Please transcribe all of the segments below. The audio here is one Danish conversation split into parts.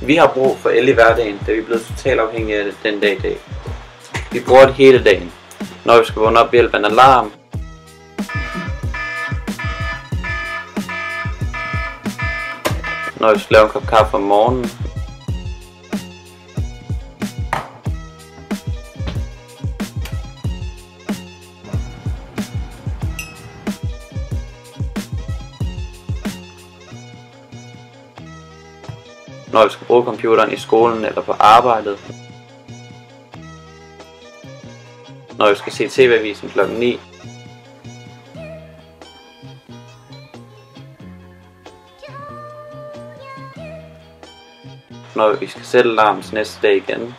Vi har brug for el i hverdagen, da vi er blevet totalt afhængige af det den dag i dag. Vi bruger det hele dagen, når vi skal vågne op ved hjælp af en alarm, når vi skal lave en kop kaffe om morgenen, når vi skal bruge computeren i skolen eller på arbejdet, når vi skal se TV-avisen kl. 9, når vi skal sætte alarmen til næste dag igen.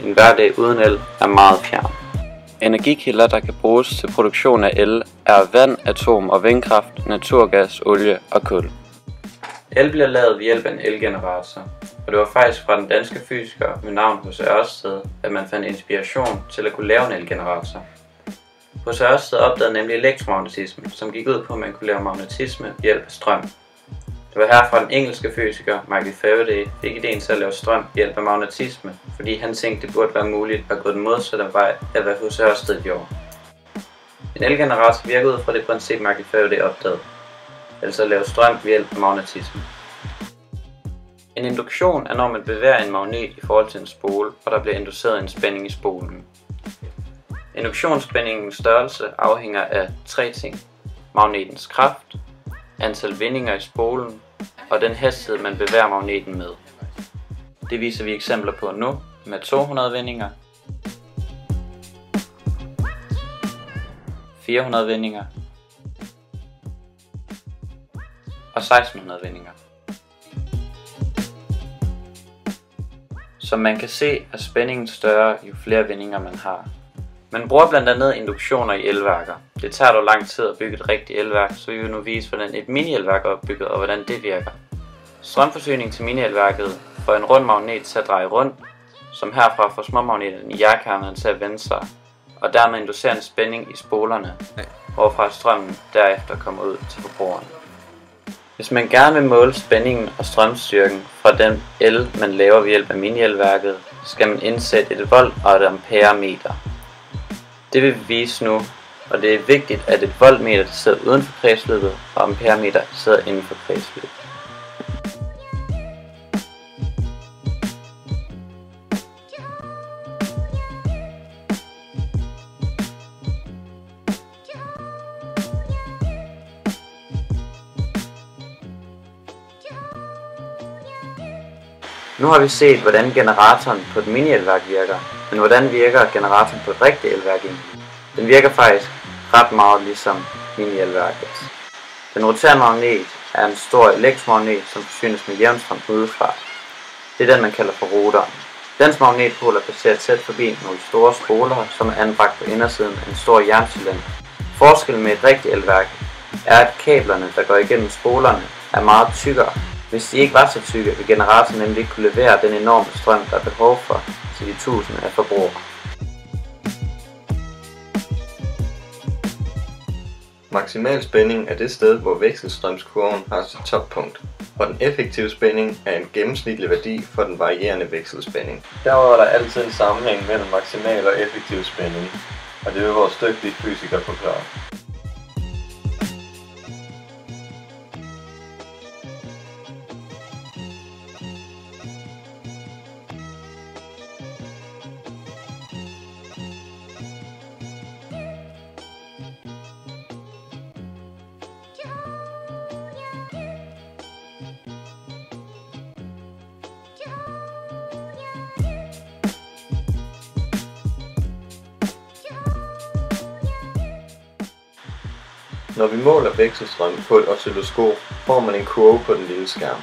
En hverdag uden el er meget fjern. Energikilder, der kan bruges til produktion af el, er vand, atom- og vindkraft, naturgas, olie og kul. El bliver lavet ved hjælp af en elgenerator, og det var faktisk fra den danske fysiker med navn H.C. Ørsted, at man fandt inspiration til at kunne lave en elgenerator. H.C. Ørsted opdagede nemlig elektromagnetisme, som gik ud på, at man kunne lave magnetisme ved hjælp af strøm. Det var herfra den engelske fysiker Michael Faraday fik ideen til at lave strøm ved hjælp af magnetisme, fordi han tænkte, det burde være muligt at gå den modsatte vej af hvad H.C. Ørsted gjorde. En elgenerator virker ud fra det princip Michael Faraday opdagede, altså at lave strøm ved hjælp af magnetisme. En induktion er, når man bevæger en magnet i forhold til en spole, og der bliver induceret en spænding i spolen. Induktionsspændingens størrelse afhænger af tre ting: magnetens kraft, antal vindinger i spolen og den hastighed, man bevæger magneten med. Det viser vi eksempler på nu med 200 vindinger, 400 vindinger og 1600 vindinger. Som man kan se, er spændingen større, jo flere vindinger man har. Man bruger blandt andet induktioner i elværker. Det tager dog lang tid at bygge et rigtigt elværk, så vi vil nu vise, hvordan et mini-elværk er opbygget og hvordan det virker. Strømforsyning til mini-elværket får en rund magnet til at dreje rundt, som herfra får småmagneterne i jernkernen til at vende sig, og dermed inducerer en spænding i spolerne, hvorfra strømmen derefter kommer ud til forbrugeren. Hvis man gerne vil måle spændingen og strømstyrken fra den el, man laver ved hjælp af mini-elværket, skal man indsætte et volt og et amperemeter. Det vil vi vise nu, og det er vigtigt, at et voltmeter sidder uden for kredsløbet, og amperemeter sidder inden for kredsløbet. Nu har vi set, hvordan generatoren på et mini-elværk virker, men hvordan virker generatoren på et rigtigt elværk egentlig? Den virker faktisk ret meget ligesom mini-elværket. Den roterende magnet er en stor elektromagnet, som forsynes med jævnstrøm udefra. Det er den, man kalder for rotoren. Dens magnetpol er placeret tæt forbi nogle store spoler, som er anbragt på indersiden af en stor jerncylinder. Forskellen med et rigtigt elværk er, at kablerne, der går igennem spolerne, er meget tykkere. Hvis de ikke var så tykke, vil generatoren nemlig ikke kunne levere den enorme strøm, der er behov for til de tusinder af forbrugere. Maksimal spænding er det sted, hvor vekselstrømskurven har sit toppunkt, og den effektive spænding er en gennemsnitlig værdi for den varierende vekselspænding. Derudover er der altid en sammenhæng mellem maksimal og effektiv spænding, og det vil vores dygtige fysikere forklare. Når vi måler vekselstrøm på et oscilloskop, får man en kurve på den lille skærm.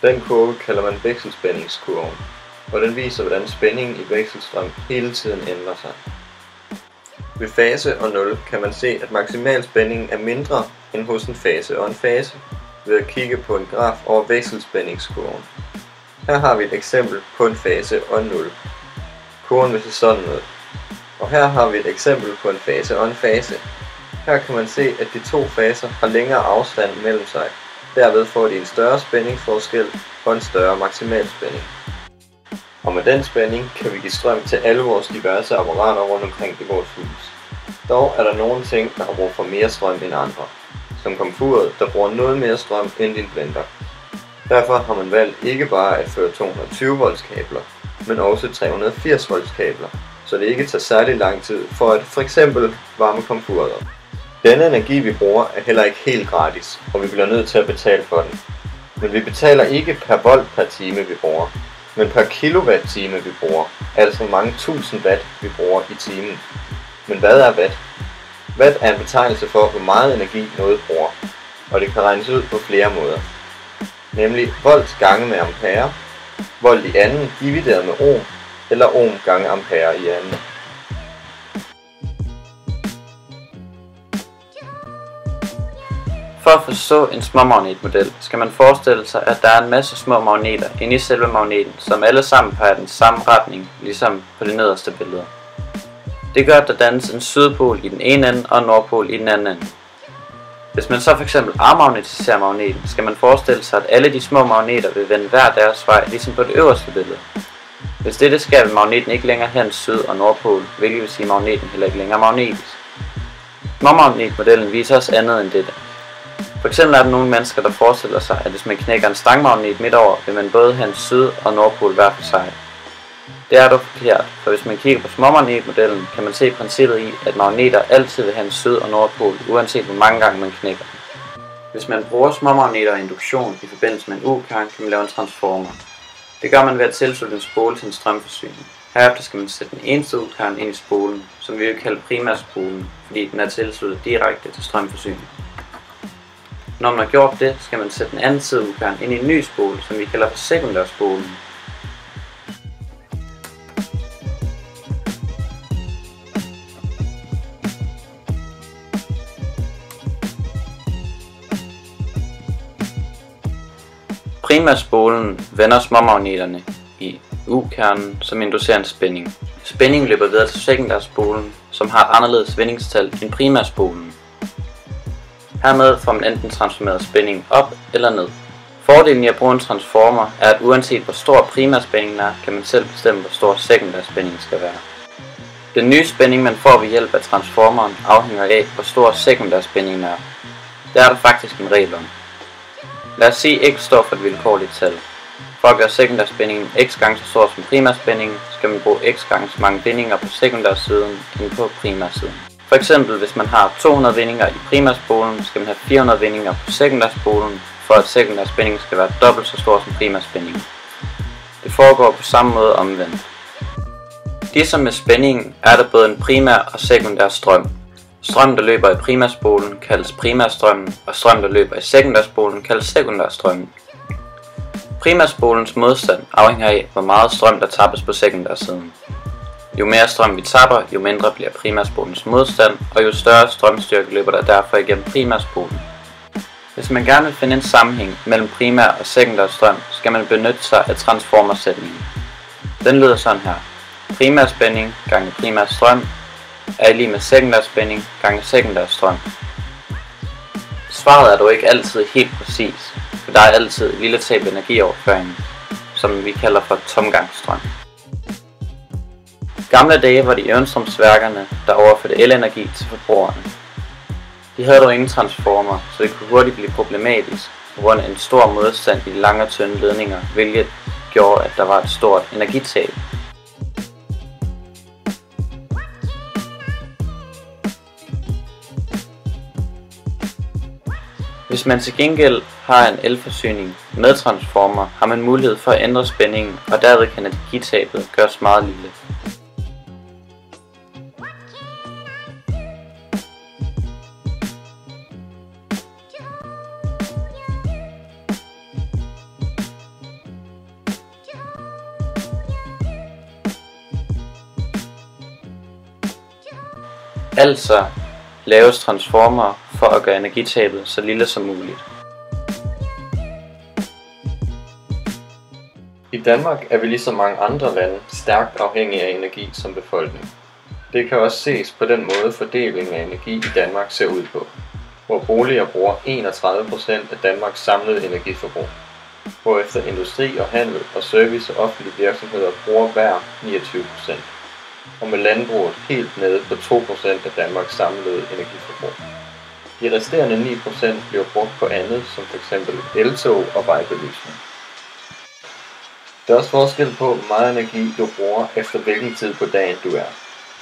Den kurve kalder man vekselspændingskurven, og den viser, hvordan spændingen i vekselstrøm hele tiden ændrer sig. Ved fase og 0 kan man se, at maksimal spænding er mindre end hos en fase og en fase, ved at kigge på en graf over vekselspændingskurven. Her har vi et eksempel på en fase og en 0. Kurven vil se sådan ud. Og her har vi et eksempel på en fase og en fase. Her kan man se, at de to faser har længere afstand mellem sig. Derved får de en større spændingsforskel og en større maksimalspænding. Og med den spænding kan vi give strøm til alle vores diverse apparater rundt omkring i vores hus. Dog er der nogle ting, der har brug for mere strøm end andre. Som komfuret, der bruger noget mere strøm end din blender. Derfor har man valgt ikke bare at føre 220 volts kabler, men også 380 volts kabler, så det ikke tager særlig lang tid for at f.eks. varme komfuret op. Denne energi vi bruger er heller ikke helt gratis, og vi bliver nødt til at betale for den. Men vi betaler ikke per volt per time vi bruger, men per kilowatt-time vi bruger, altså hvor mange tusind watt vi bruger i timen. Men hvad er watt? Watt er en betegnelse for, hvor meget energi noget bruger, og det kan regnes ud på flere måder. Nemlig volt gange med ampere, volt i anden divideret med ohm, eller ohm gange ampere i anden. For at forstå en småmagnetmodel skal man forestille sig, at der er en masse små magneter inde i selve magneten, som alle sammen peger den samme retning, ligesom på det nederste billede. Det gør, at der dannes en sydpol i den ene ende og en nordpol i den anden ende. Hvis man så f.eks. afmagnetiserer magneten, skal man forestille sig, at alle de små magneter vil vende hver deres vej, ligesom på det øverste billede. Hvis dette sker, vil magneten ikke længere have en syd- og nordpol, hvilket vil sige, at magneten heller ikke længere er magnetisk. Småmagnetmodellen viser os andet end dette. For eksempel er der nogle mennesker, der forestiller sig, at hvis man knækker en stangmagnet midt over, vil man både have en syd- og nordpol hver for sig. Det er dog forkert, for hvis man kigger på småmagnetmodellen, kan man se princippet i, at magneter altid vil have en syd- og nordpol, uanset hvor mange gange man knækker. Hvis man bruger småmagneter og induktion i forbindelse med en U-kern, kan man lave en transformer. Det gør man ved at tilslutte en spole til en strømforsyning. Herefter skal man sætte den eneste U-kern ind i spolen, som vi vil kalde primærspolen, fordi den er tilsluttet direkte til strømforsyningen. Når man har gjort det, skal man sætte den anden side U-kern ind i en ny spole, som vi kalder for sekundærspolen. Primærspolen vender småmagneterne i U-kernen, som inducerer en spænding. Spændingen løber videre til sekundærspolen, som har et anderledes vendingstal end primærspolen. Hermed får man enten transformeret spændingen op eller ned. Fordelen i at bruge en transformer er, at uanset hvor stor primærspændingen er, kan man selv bestemme, hvor stor sekundærspændingen skal være. Den nye spænding, man får ved hjælp af transformeren, afhænger af, hvor stor sekundærspændingen er. Det er der faktisk en regel om. Lad os sige, at x står for et vilkårligt tal. For at gøre sekundærspændingen x gange så stor som primærspændingen, skal man bruge x gange så mange bindinger på sekundærsiden end på primærsiden. For eksempel, hvis man har 200 vindinger i primærspolen, skal man have 400 vindinger på sekundærspolen, for at sekundærspændingen skal være dobbelt så stor som primærspændingen. Det foregår på samme måde omvendt. Ligesom med spændingen er der både en primær og sekundær strøm. Strøm, der løber i primærspolen, kaldes primærstrømmen, og strøm, der løber i sekundærspolen, kaldes sekundærstrømmen. Primærspolens modstand afhænger af, hvor meget strøm, der tappes på sekundærsiden. Jo mere strøm vi tapper, jo mindre bliver primærspolens modstand, og jo større strømstyrke løber der derfor igennem primærspolen. Hvis man gerne vil finde en sammenhæng mellem primær og sekundær strøm, skal man benytte sig af transformersætningen. Den lyder sådan her. Primærspænding gange primærstrøm er lig med sekundærspænding gange sekundærstrøm. Svaret er dog ikke altid helt præcis, for der er altid et lille tab energioverføring, som vi kalder for tomgangsstrøm. Gamle dage var det jernstrømsværkerne, der overførte elenergi til forbrugerne. De havde dog ingen transformer, så det kunne hurtigt blive problematisk på grund af en stor modstand i de lange og tynde ledninger, hvilket gjorde, at der var et stort energitab. Hvis man til gengæld har en elforsyning med transformer, har man mulighed for at ændre spændingen, og derved kan energitabet gøres meget lille. Altså laves transformer for at gøre energitabet så lille som muligt. I Danmark er vi ligesom mange andre lande stærkt afhængige af energi som befolkning. Det kan også ses på den måde fordelingen af energi i Danmark ser ud på, hvor boliger bruger 31% af Danmarks samlede energiforbrug, hvorefter industri og handel og service og offentlige virksomheder bruger hver 29%, og med landbruget helt nede på 2% af Danmarks samlede energiforbrug. De resterende 9% bliver brugt på andet, som f.eks. eltog og vejbelysning. Der er også forskel på, hvor meget energi du bruger efter hvilken tid på dagen du er,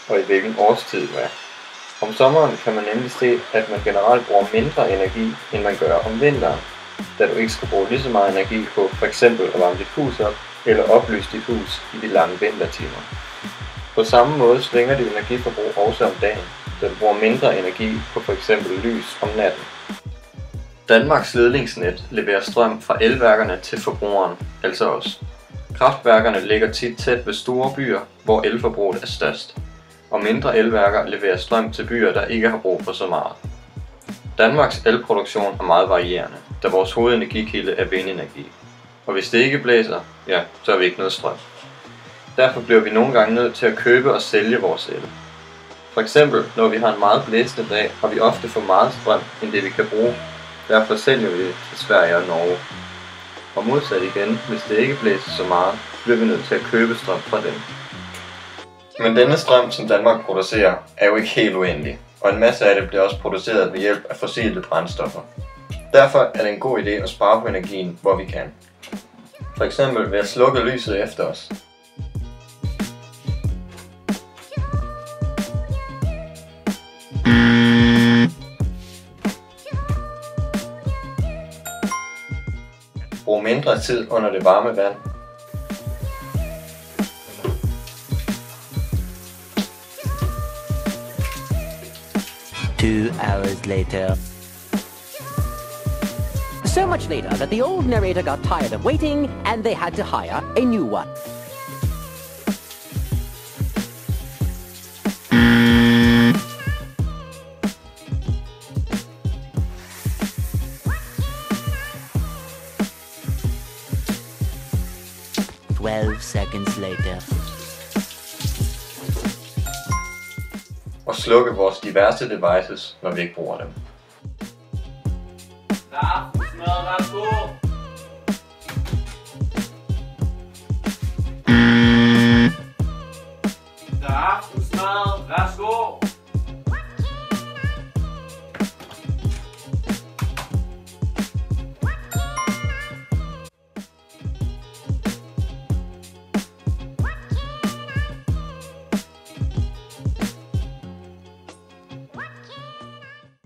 og i hvilken årstid du er. Om sommeren kan man nemlig se, at man generelt bruger mindre energi, end man gør om vinteren, da du ikke skal bruge lige så meget energi på f.eks. at varme dit hus op, eller oplyse dit hus i de lange vintertimer. På samme måde svinger dit energiforbrug også om dagen, da du bruger mindre energi på f.eks. lys om natten. Danmarks ledningsnet leverer strøm fra elværkerne til forbrugeren, altså os. Kraftværkerne ligger tit tæt ved store byer, hvor elforbruget er størst, og mindre elværker leverer strøm til byer, der ikke har brug for så meget. Danmarks elproduktion er meget varierende, da vores hovedenergikilde er vindenergi. Og hvis det ikke blæser, ja, så har vi ikke noget strøm. Derfor bliver vi nogle gange nødt til at købe og sælge vores el. For eksempel, når vi har en meget blæsende dag, har vi ofte for meget strøm, end det vi kan bruge. Derfor sælger vi til Sverige og Norge. Og modsat igen, hvis det ikke blæser så meget, bliver vi nødt til at købe strøm fra dem. Men denne strøm, som Danmark producerer, er jo ikke helt uendelig, og en masse af det bliver også produceret ved hjælp af fossile brændstoffer. Derfor er det en god idé at spare på energien, hvor vi kan. For eksempel ved at slukke lyset efter os. Brug mindre tid under det varme vand. Two hours later. So much later that the old narrator got tired of waiting and they had to hire a new one. Seconds later. Og slukke vores diverse devices, når vi ikke bruger dem. Der er aftensmad, værsgo! Der er aftensmad, værsgo!